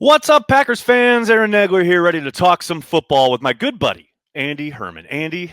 What's up, Packers fans? Aaron Nagler here, ready to talk some football with my good buddy, Andy Herman. Andy,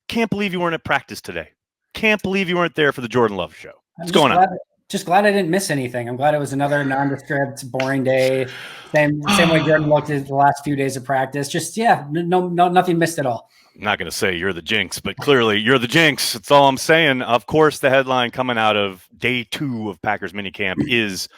can't believe you weren't at practice today. Can't believe you weren't there for the Jordan Love show. What's going on? Just glad I didn't miss anything. I'm glad it was another nondescript, boring day. Same way Jordan looked at the last few days of practice. Just nothing missed at all. I'm not going to say you're the jinx, but clearly you're the jinx. That's all I'm saying. Of course, the headline coming out of day 2 of Packers minicamp is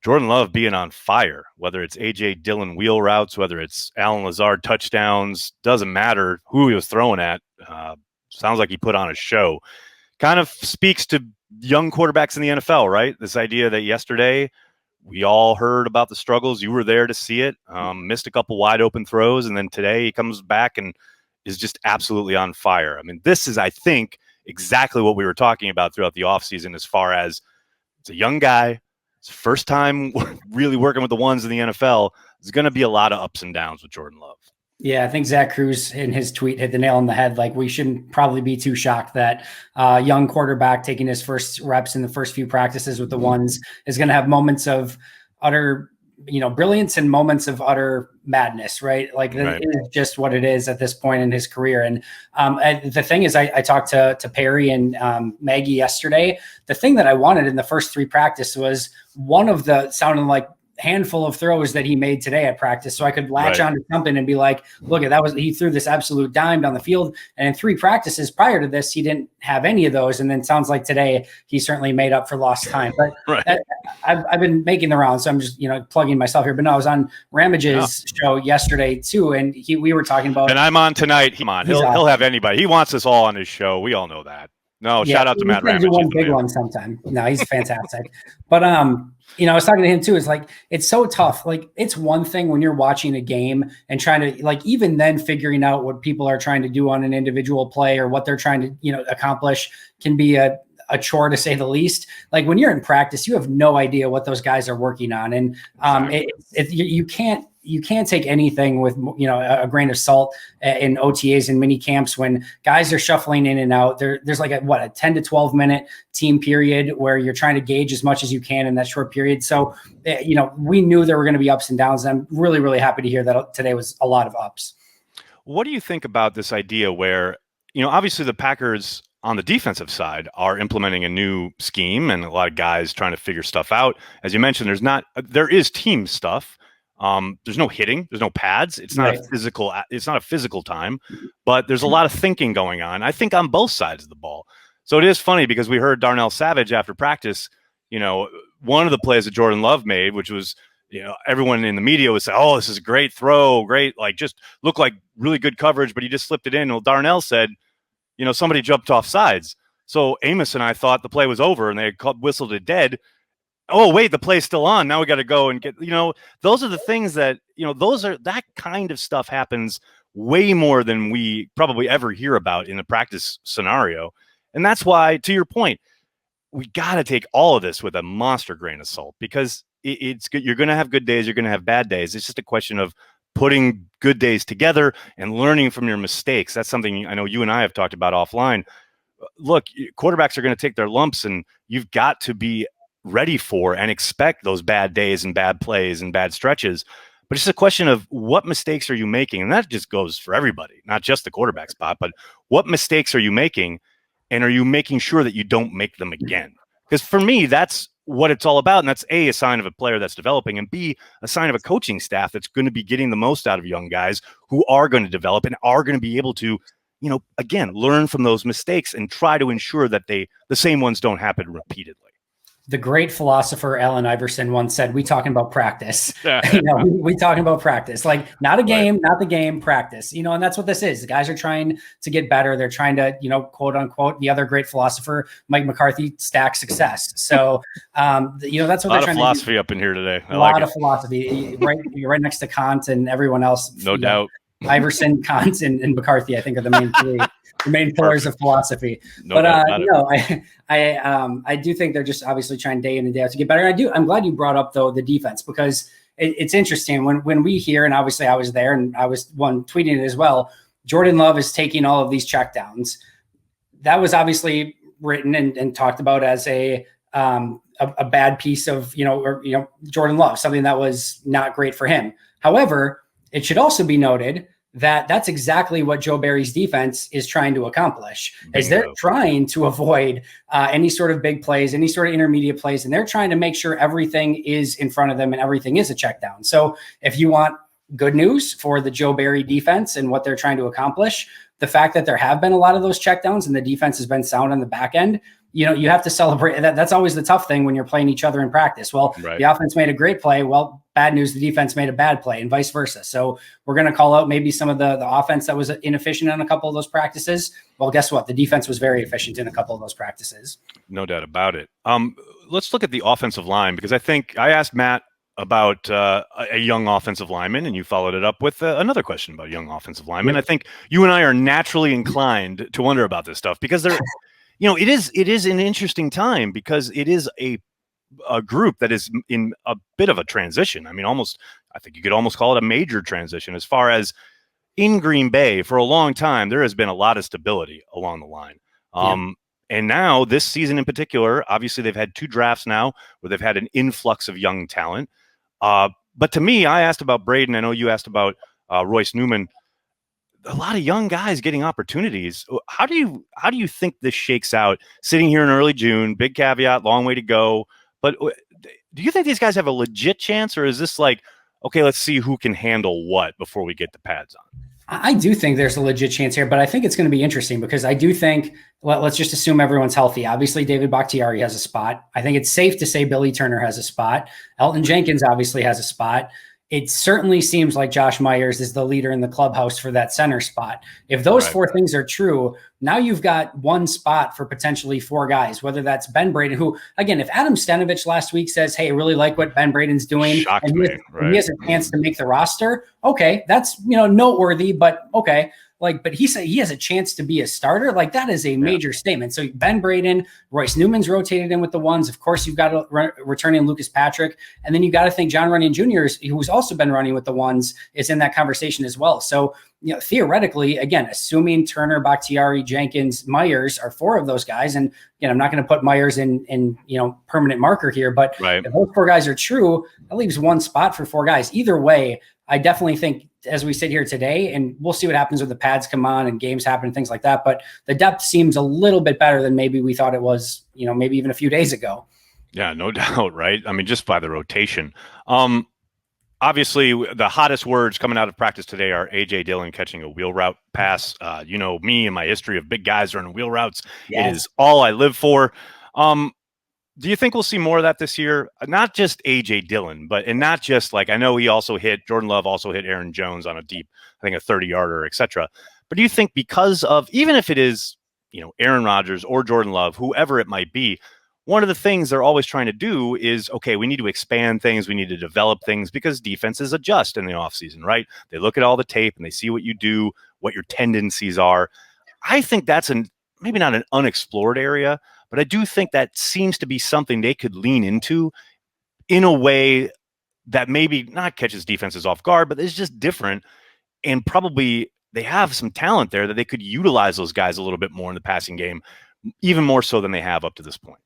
Jordan Love being on fire, whether it's A.J. Dillon wheel routes, whether it's Allen Lazard touchdowns, doesn't matter who he was throwing at. Sounds like he put on a show. Kind of speaks to young quarterbacks in the NFL, right? This idea that yesterday we all heard about the struggles. You were there to see it, missed a couple wide open throws, and then today he comes back and is just absolutely on fire. I mean, this is, I think, exactly what we were talking about throughout the offseason as far as it's a young guy. It's first time really working with the ones in the NFL. There's going to be a lot of ups and downs with Jordan Love. Yeah, I think Zach Cruz in his tweet hit the nail on the head. Like, we shouldn't probably be too shocked that young quarterback taking his first reps in the first few practices with the ones is going to have moments of utter, brilliance and moments of utter madness, right? Like, right. It is just what it is at this point in his career. And the thing is, I talked to Perry and Maggie yesterday. The thing that I wanted in the first 3 practice was one of the sounding like handful of throws that he made today at practice, so I could latch onto something and be like, look, he threw this absolute dime down the field. And in 3 practices prior to this, he didn't have any of those. And then sounds like today he certainly made up for lost time. But I've been making the rounds, so I'm just plugging myself here. But no, I was on Ramage's show yesterday too, and we were talking about. And I'm on tonight. He'll have anybody. He wants us all on his show. We all know that. No, shout out to Matt Ramage. Do one big one sometime. No, he's fantastic. But I was talking to him too. It's like, it's so tough. Like, it's one thing when you're watching a game and trying to, even then figuring out what people are trying to do on an individual play or what they're trying to, accomplish can be a chore, to say the least. Like, when you're in practice, you have no idea what those guys are working on. And you can't take anything with, a grain of salt in OTAs and mini camps when guys are shuffling in and out. There's like a 10 to 12 minute team period where you're trying to gauge as much as you can in that short period. So, we knew there were going to be ups and downs. And I'm really, really happy to hear that today was a lot of ups. What do you think about this idea where, obviously the Packers on the defensive side are implementing a new scheme and a lot of guys trying to figure stuff out. As you mentioned, there is team stuff. There's no hitting, there's no pads. It's not a physical time, but there's a lot of thinking going on, I think, on both sides of the ball. So it is funny because we heard Darnell Savage after practice, one of the plays that Jordan Love made, which was, everyone in the media was saying, oh, this is a great throw, great, like, just looked like really good coverage, but he just slipped it in. Well, Darnell said, somebody jumped off sides. So Amos and I thought the play was over and they had whistled it dead. Oh, wait, the play's still on. Now we got to go and get, those are the things that, that kind of stuff happens way more than we probably ever hear about in a practice scenario. And that's why, to your point, we got to take all of this with a monster grain of salt, because it's good. You're going to have good days. You're going to have bad days. It's just a question of putting good days together and learning from your mistakes. That's something I know you and I have talked about offline. Look, quarterbacks are going to take their lumps, and you've got to be ready for and expect those bad days and bad plays and bad stretches. But it's a question of what mistakes are you making? And that just goes for everybody, not just the quarterback spot, but what mistakes are you making? And are you making sure that you don't make them again? Because for me, that's what it's all about. And that's A, sign of a player that's developing, and B, a sign of a coaching staff that's going to be getting the most out of young guys who are going to develop and are going to be able to, again, learn from those mistakes and try to ensure that the same ones don't happen repeatedly. The great philosopher Allen Iverson once said, "We talking about practice. We talking about practice. Like, not a game, not the game, practice. And that's what this is. The guys are trying to get better. They're trying to, quote unquote, the other great philosopher, Mike McCarthy, stack success. So, that's what they're trying to do. A lot of philosophy up in here today. A lot of philosophy. You're right next to Kant and everyone else. No doubt. Iverson, Kant, and McCarthy, I think, are the main three. The main pillars of philosophy. I do think they're just obviously trying day in and day out to get better. And I'm glad you brought up, though, the defense, because it's interesting when we hear, and obviously I was there and I was one tweeting it as well, Jordan Love is taking all of these checkdowns. That was obviously written and talked about as a a bad piece of, Jordan Love, something that was not great for him. However, it should also be noted that that's exactly what Joe Barry's defense is trying to accomplish. Bingo. Is they're trying to avoid any sort of big plays, any sort of intermediate plays, and they're trying to make sure everything is in front of them and everything is a check down. So if you want good news for the Joe Barry defense and what they're trying to accomplish, the fact that there have been a lot of those checkdowns and the defense has been sound on the back end, you have to celebrate that. That's always the tough thing when you're playing each other in practice. Well, right. The offense made a great play. Well, bad news, the defense made a bad play and vice versa. So we're going to call out maybe some of the offense that was inefficient in a couple of those practices. Well, guess what? The defense was very efficient in a couple of those practices. No doubt about it. Let's look at the offensive line, because I think I asked Matt about a young offensive lineman, and you followed it up with another question about young offensive lineman. Yep. I think you and I are naturally inclined to wonder about this stuff because they're, it is an interesting time because it is a group that is in a bit of a transition. I mean, I think you could almost call it a major transition as far as in Green Bay. For a long time, there has been a lot of stability along the line. And now this season in particular, obviously they've had 2 drafts now where they've had an influx of young talent. But to me, I asked about Braden. I know you asked about Royce Newman. A lot of young guys getting opportunities. How do you think this shakes out sitting here in early June? Big caveat, long way to go. But do you think these guys have a legit chance, or is this like, okay, let's see who can handle what before we get the pads on? I do think there's a legit chance here, but I think it's going to be interesting because I do think, let's just assume everyone's healthy. Obviously, David Bakhtiari has a spot. I think it's safe to say Billy Turner has a spot. Elton Jenkins obviously has a spot. It certainly seems like Josh Myers is the leader in the clubhouse for that center spot. If those 4 things are true, now you've got 1 spot for potentially 4 guys, whether that's Ben Braden, who, again, if Adam Stenovich last week says, hey, I really like what Ben Braden's doing, and he has a chance to make the roster, okay, that's, noteworthy, but okay. But he said he has a chance to be a starter. That is a major statement. So Ben Braden, Royce Newman's rotated in with the ones. Of course, you've got returning Lucas Patrick. And then you got to think John Runyon Jr., who's also been running with the ones, is in that conversation as well. So, theoretically, again, assuming Turner, Bakhtiari, Jenkins, Myers are 4 of those guys. And, I'm not going to put Myers in permanent marker here, but if those 4 guys are true, that leaves 1 spot for 4 guys. Either way, I definitely think as we sit here today, and we'll see what happens when the pads come on and games happen and things like that, but the depth seems a little bit better than maybe we thought it was, maybe even a few days ago. Yeah, no doubt, right? I mean, just by the rotation. Obviously, the hottest words coming out of practice today are A.J. Dillon catching a wheel route pass. Me and my history of big guys running wheel routes. Yes. It is all I live for. Do you think we'll see more of that this year? Not just A.J. Dillon, and not just I know Jordan Love also hit Aaron Jones on a deep, I think a 30-yarder, et cetera. But do you think because of, even if it is, Aaron Rodgers or Jordan Love, whoever it might be, one of the things they're always trying to do is, okay, we need to expand things. We need to develop things because defenses adjust in the offseason, right? They look at all the tape and they see what you do, what your tendencies are. I think that's maybe not an unexplored area, but I do think that seems to be something they could lean into in a way that maybe not catches defenses off guard, but it's just different. And probably they have some talent there that they could utilize those guys a little bit more in the passing game, even more so than they have up to this point.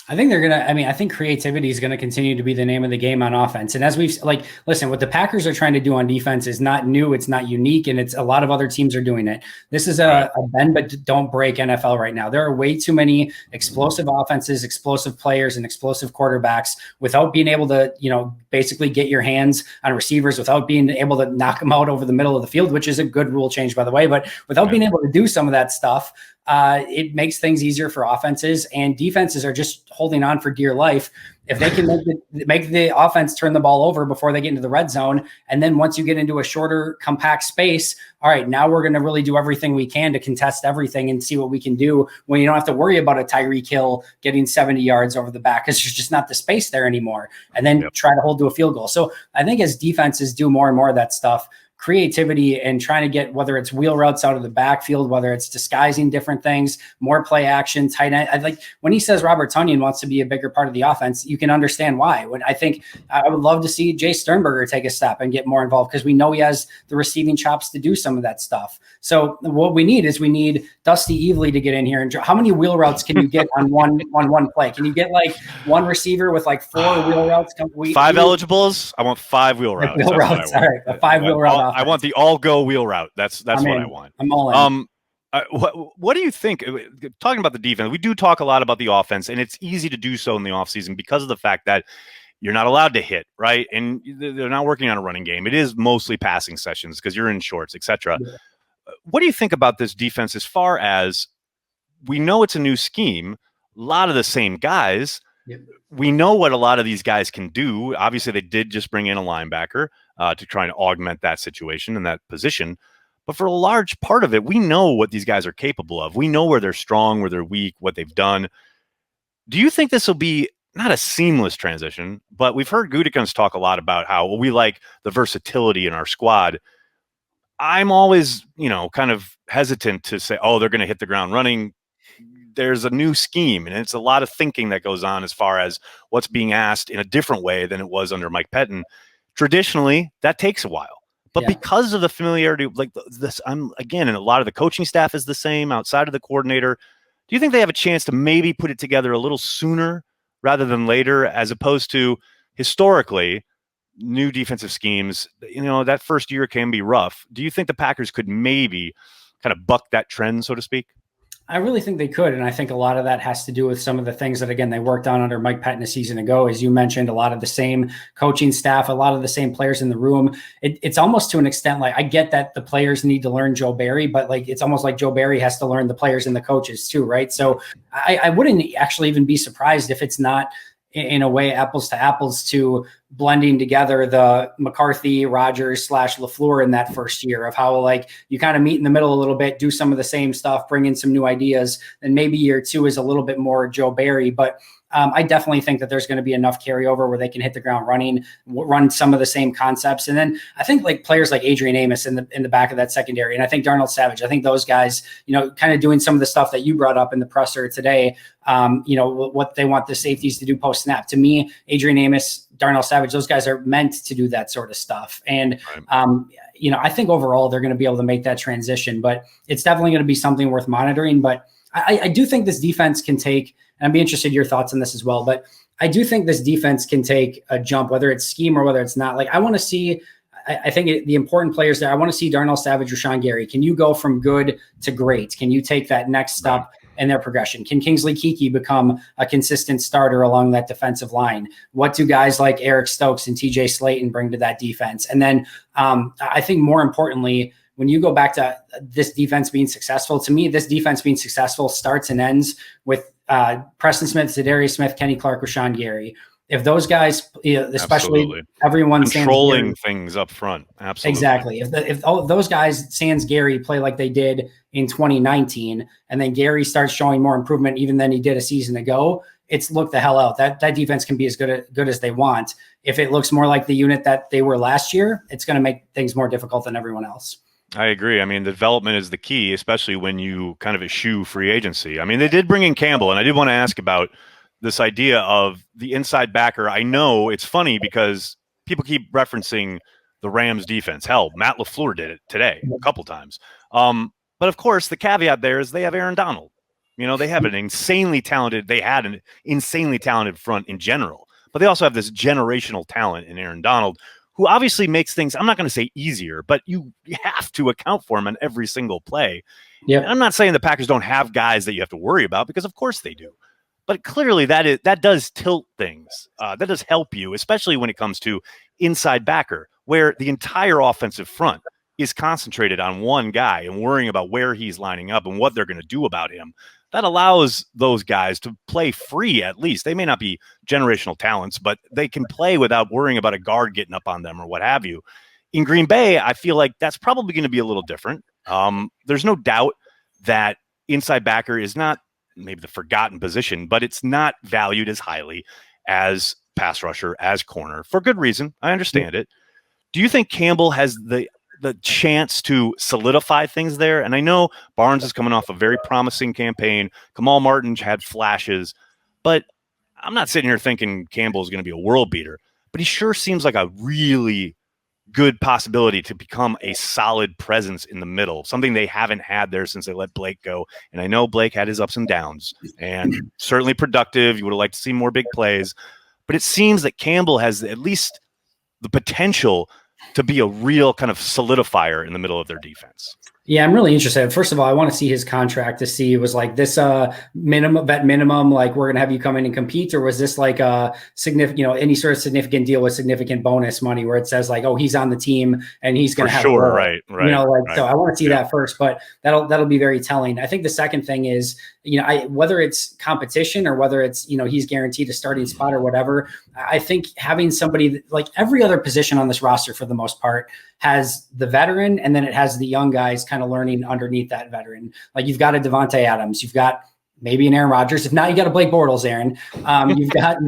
I think I think creativity is going to continue to be the name of the game on offense. And as we've listen, what the Packers are trying to do on defense is not new. It's not unique. And it's a lot of other teams are doing it. This is a bend, but don't break NFL right now. There are way too many explosive offenses, explosive players, and explosive quarterbacks without being able to, basically get your hands on receivers, without being able to knock them out over the middle of the field, which is a good rule change, by the way, but without being able to do some of that stuff, it makes things easier for offenses, and defenses are just holding on for dear life. If they can make the offense turn the ball over before they get into the red zone, and then once you get into a shorter, compact space, all right, now we're going to really do everything we can to contest everything and see what we can do when you don't have to worry about a Tyreek Hill getting 70 yards over the back because there's just not the space there anymore, and then try to hold to a field goal. So I think as defenses do more and more of that stuff, creativity and trying to get, whether it's wheel routes out of the backfield, whether it's disguising different things, more play action, tight end. I like when he says Robert Tonyan wants to be a bigger part of the offense, you can understand why. When I think I would love to see Jay Sternberger take a step and get more involved, because we know he has the receiving chops to do some of that stuff. So what we need Dusty Evely to get in here. And how many wheel routes can you get on one play? Can you get like one receiver with like 4 wheel routes? Five eligibles. I want 5 wheel routes. Wheel routes. All right, a 5 wheel route offense. I want the all-go wheel route. That's what I want. I'm all in. What do you think? Talking about the defense, we do talk a lot about the offense, and it's easy to do so in the offseason because of the fact that you're not allowed to hit, right? And they're not working on a running game. It is mostly passing sessions because you're in shorts, etc. Yeah. What do you think about this defense as far as we know it's a new scheme, a lot of the same guys. Yep. We know what a lot of these guys can do. Obviously, they did just bring in a linebacker to try and augment that situation and that position. But for a large part of it, we know what these guys are capable of. We know where they're strong, where they're weak, what they've done. Do you think this will be not a seamless transition, but we've heard Gutekunst talk a lot about how we like the versatility in our squad. I'm always, kind of hesitant to say, oh, they're going to hit the ground running. There's a new scheme, and it's a lot of thinking that goes on as far as what's being asked in a different way than it was under Mike Pettin. Traditionally, that takes a while. But because of the familiarity, like this, and a lot of the coaching staff is the same outside of the coordinator. Do you think they have a chance to maybe put it together a little sooner rather than later, as opposed to historically new defensive schemes? That first year can be rough. Do you think the Packers could maybe kind of buck that trend, so to speak? I really think they could. And I think a lot of that has to do with some of the things that, again, they worked on under Mike Pettin a season ago. As you mentioned, a lot of the same coaching staff, a lot of the same players in the room. It's almost to an extent, like, I get that the players need to learn Joe Barry, but like, it's almost like Joe Barry has to learn the players and the coaches too, right? So I wouldn't actually even be surprised if it's not, in a way, apples to apples to blending together the McCarthy, Rodgers / LaFleur in that first year, of how like you kind of meet in the middle a little bit, do some of the same stuff, bring in some new ideas. And maybe year 2 is a little bit more Joe Barry, but I definitely think that there's going to be enough carryover where they can hit the ground running, run some of the same concepts. And then I think like players like Adrian Amos in the back of that secondary, and I think Darnell Savage, I think those guys, kind of doing some of the stuff that you brought up in the presser today, what they want the safeties to do post snap. To me, Adrian Amos, Darnell Savage, those guys are meant to do that sort of stuff. And, I think overall they're going to be able to make that transition, but it's definitely going to be something worth monitoring. But I do think this defense can take, and I'd be interested in your thoughts on this as well, but I do think this defense can take a jump, whether it's scheme or whether it's not. Like, I want to see, I think the important players there, I want to see Darnell Savage, Rashawn Gary. Can you go from good to great? Can you take that next step in their progression? Can Kingsley Keke become a consistent starter along that defensive line? What do guys like Eric Stokes and TJ Slayton bring to that defense? And then I think more importantly, when you go back to this defense being successful, to me, this defense being successful starts and ends with Preston Smith, Za'Darius Smith, Kenny Clark, Rashawn Gary. If those guys, especially everyone controlling things up front, absolutely, exactly. If all of those guys, sans Gary, play like they did in 2019, and then Gary starts showing more improvement even than he did a season ago, it's look the hell out. That defense can be as good as they want. If it looks more like the unit that they were last year, it's going to make things more difficult than everyone else. I agree. I mean, the development is the key, especially when you kind of eschew free agency. I mean, they did bring in Campbell, and I did want to ask about this idea of the inside backer. I know it's funny because people keep referencing the Rams defense. Hell, Matt LaFleur did it today a couple times. But of course, the caveat there is they have Aaron Donald. They have an insanely talented front in general, but they also have this generational talent in Aaron Donald, who obviously makes things, I'm not going to say easier, but you have to account for him on every single play. Yeah, I'm not saying the Packers don't have guys that you have to worry about, because of course they do. But clearly that does tilt things. That does help you, especially when it comes to inside backer, where the entire offensive front is concentrated on one guy and worrying about where he's lining up and what they're going to do about him. That allows those guys to play free, at least. They may not be generational talents, but they can play without worrying about a guard getting up on them or what have you. In Green Bay, I feel like that's probably going to be a little different. There's no doubt that inside backer is not maybe the forgotten position, but it's not valued as highly as pass rusher, as corner, for good reason. I understand it. Do you think Campbell has the the chance to solidify things there. And I know Barnes is coming off a very promising campaign. Kamal Martin had flashes, but I'm not sitting here thinking Campbell is going to be a world beater, but he sure seems like a really good possibility to become a solid presence in the middle, something they haven't had there since they let Blake go. And I know Blake had his ups and downs and certainly productive. You would have liked to see more big plays, but it seems that Campbell has at least the potential to be a real kind of solidifier in the middle of their defense. Yeah, I'm really interested. First of all, I want to see his contract to see, was like this minimum, like we're going to have you come in and compete, or was this like a significant, any sort of significant deal with significant bonus money where it says like, oh, he's on the team and he's going to have sure, right. So I want to see that first, but that'll be very telling. I think the second thing is, whether it's competition or whether it's, he's guaranteed a starting spot or whatever, I think having somebody like every other position on this roster for the most part has the veteran, and then it has the young guys kind of learning underneath that veteran. Like you've got a Devontae Adams, you've got maybe an Aaron Rodgers. If not, you got a Blake Bortles, Aaron. You've got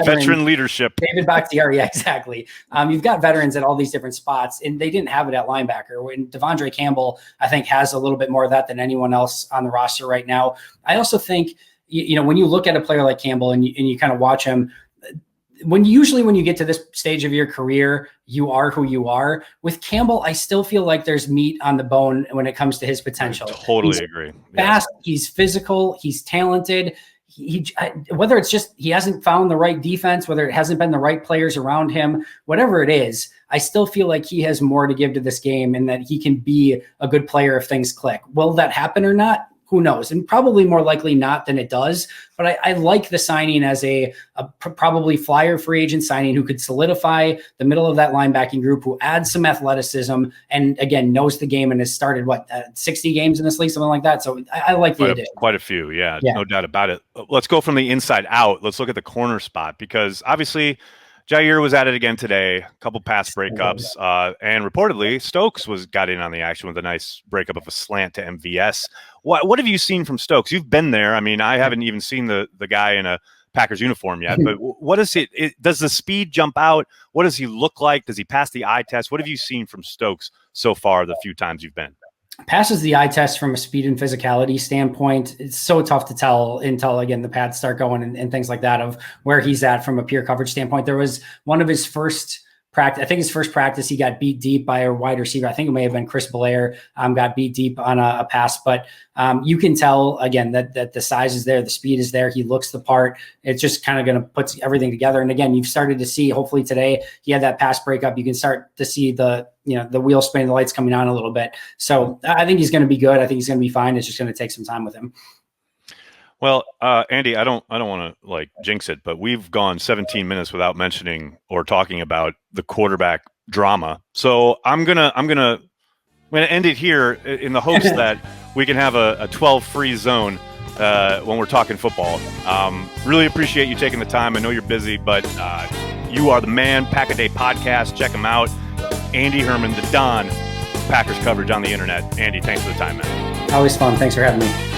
veteran leadership. David Bakhtiari, yeah, exactly. You've got veterans at all these different spots, and they didn't have it at linebacker. When De'Vondre Campbell, I think, has a little bit more of that than anyone else on the roster right now. I also think, when you look at a player like Campbell and you kind of watch him, when you get to this stage of your career, you are who you are. With Campbell, I still feel like there's meat on the bone when it comes to his potential. I totally agree. Fast, he's physical, he's talented. Whether it's just he hasn't found the right defense, whether it hasn't been the right players around him, whatever it is, I still feel like he has more to give to this game and that he can be a good player if things click. Will that happen or not? Who knows? And probably more likely not than it does. But I like the signing as a probably flyer free agent signing who could solidify the middle of that linebacking group, who adds some athleticism and, again, knows the game and has started, 60 games in this league, something like that. So I like the addition. Quite a few, yeah, no doubt about it. Let's go from the inside out. Let's look at the corner spot, because obviously Jair was at it again today, a couple pass breakups, and reportedly Stokes got in on the action with a nice breakup of a slant to MVS. What have you seen from Stokes? You've been there. I mean, I haven't even seen the guy in a Packers uniform yet, but what is it? Does the speed jump out? What does he look like? Does he pass the eye test? What have you seen from Stokes so far the few times you've been? Passes the eye test from a speed and physicality standpoint. It's so tough to tell until, again, the pads start going and things like that of where he's at from a pure coverage standpoint. There was one of his first practice. I think his first practice, he got beat deep by a wide receiver. I think it may have been Chris Belair, got beat deep on a pass, but you can tell again that the size is there, the speed is there. He looks the part. It's just kind of going to put everything together. And again, you've started to see, hopefully today, he had that pass breakup. You can start to see the wheel spinning, the lights coming on a little bit. So I think he's going to be good. I think he's going to be fine. It's just going to take some time with him. Well, Andy, I don't want to jinx it, but we've gone 17 minutes without mentioning or talking about the quarterback drama. So I'm gonna end it here in the hopes that we can have a 12 free zone when we're talking football. Really appreciate you taking the time. I know you're busy, but you are the man. Pack a Day Podcast. Check him out. Andy Herman, the Don, Packers coverage on the internet. Andy, thanks for the time, man. Always fun. Thanks for having me.